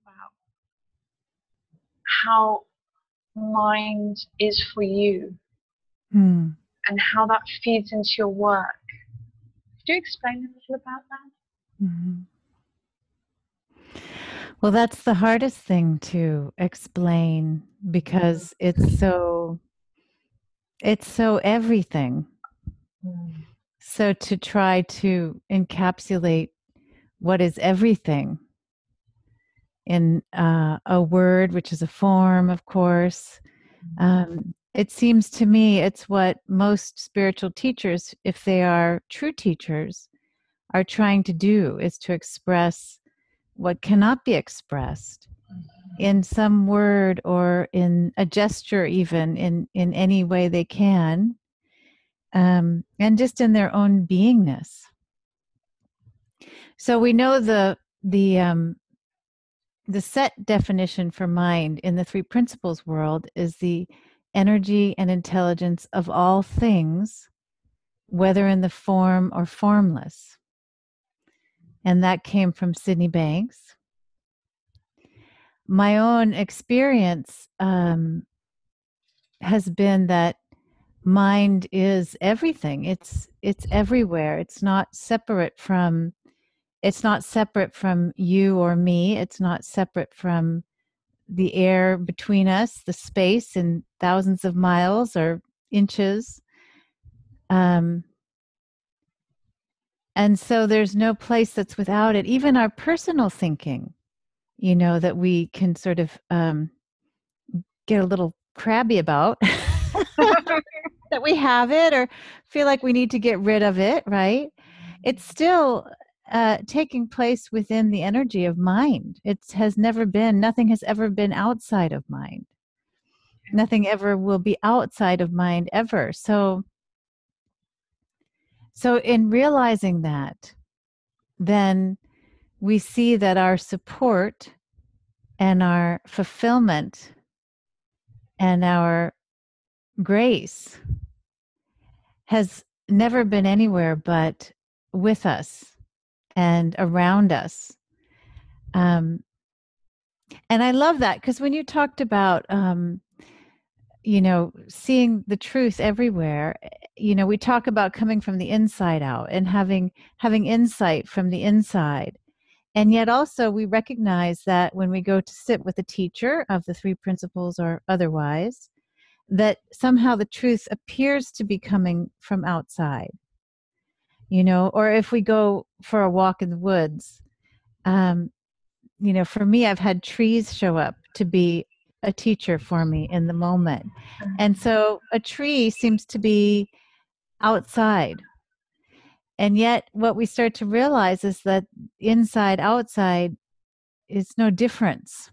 about how mind is for you Hmm. and how that feeds into your work. Could you explain a little about that? Mhm. Well, that's the hardest thing to explain because it's so everything. Mm. So to try to encapsulate what is everything in a word, which is a form, of course, it seems to me it's what most spiritual teachers, if they are true teachers, are trying to do, is to express what cannot be expressed in some word or in a gesture, even in any way they can, and just in their own beingness. So we know the set definition for mind in the three principles world is the energy and intelligence of all things, whether in the form or formless. And that came from Sydney Banks. My own experience has been that mind is everything. It's everywhere. It's not separate from you or me. It's not separate from the air between us, the space in thousands of miles or inches. Um, and so there's no place that's without it. Even our personal thinking, that we can sort of get a little crabby about that we have it or feel like we need to get rid of it, right? It's still taking place within the energy of mind. Nothing has ever been outside of mind. Nothing ever will be outside of mind ever. So in realizing that, then we see that our support and our fulfillment and our grace has never been anywhere but with us and around us. And I love that because when you talked about, seeing the truth everywhere, we talk about coming from the inside out and having insight from the inside. And yet also we recognize that when we go to sit with a teacher of the three principles or otherwise, that somehow the truth appears to be coming from outside, or if we go for a walk in the woods, um, for me, I've had trees show up to be a teacher for me in the moment. And so a tree seems to be outside. And yet what we start to realize is that inside, outside is no difference.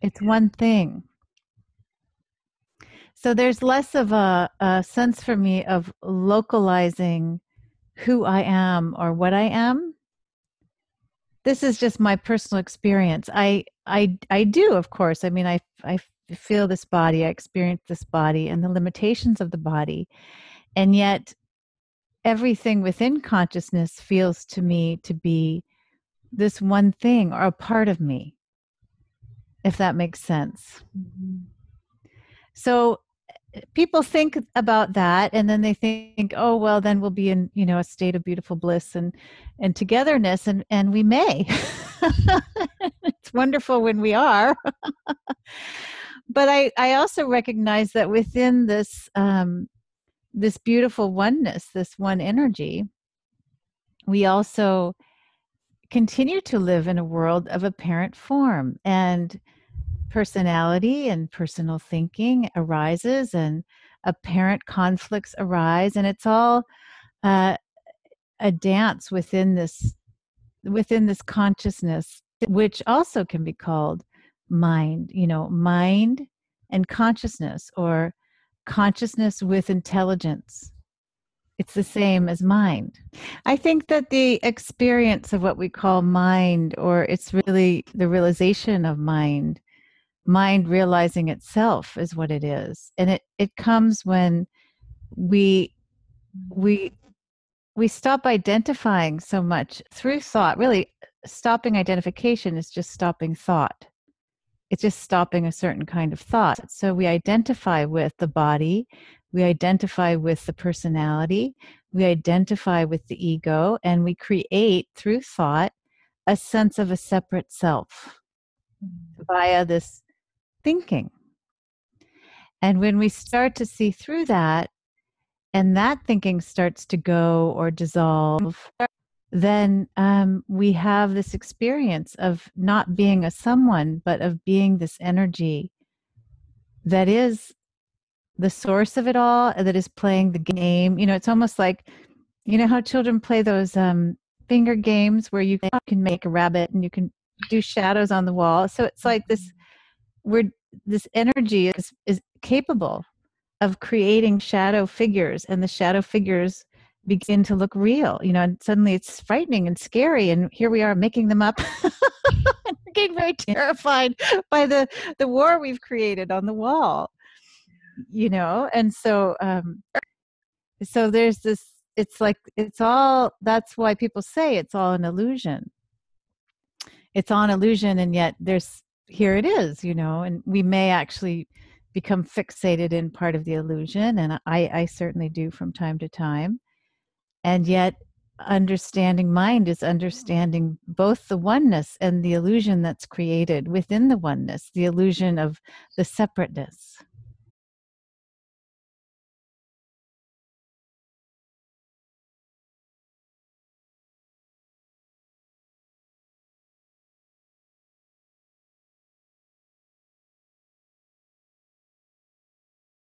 It's one thing. So there's less of a sense for me of localizing who I am or what I am. This is just my personal experience. I do, of course. I mean, I feel this body, I experience this body and the limitations of the body. And yet everything within consciousness feels to me to be this one thing or a part of me, if that makes sense. Mm-hmm. So people think about that and then they think, oh well, then we'll be in a state of beautiful bliss and togetherness, and we may. It's wonderful when we are. But I also recognize that within this beautiful oneness, this one energy, we also continue to live in a world of apparent form, and personality and personal thinking arises, and apparent conflicts arise, and it's all uh, a dance within this consciousness, which also can be called mind. Mind and consciousness, or consciousness with intelligence. It's the same as mind. I think that the experience of what we call mind, or it's really the realization of mind realizing itself, is what it is. And it comes when we we we stop identifying so much through thought, really stopping identification is just stopping thought. It's just stopping a certain kind of thought. So we identify with the body, we identify with the personality, we identify with the ego, and we create through thought a sense of a separate self via this thinking. And when we start to see through that, and that thinking starts to go or dissolve, then we have this experience of not being a someone, but of being this energy that is the source of it all, that is playing the game. It's almost like, how children play those finger games where you can make a rabbit and you can do shadows on the wall. So it's like this energy is capable of creating shadow figures, and the shadow figures begin to look real, and suddenly it's frightening and scary, and here we are making them up. And we're getting very terrified by the war we've created on the wall, and so so there's this, it's like, it's all, that's why people say it's all an illusion. It's all an illusion, and yet here it is, and we may actually become fixated in part of the illusion, and I certainly do from time to time. And yet understanding mind is understanding both the oneness and the illusion that's created within the oneness, the illusion of the separateness.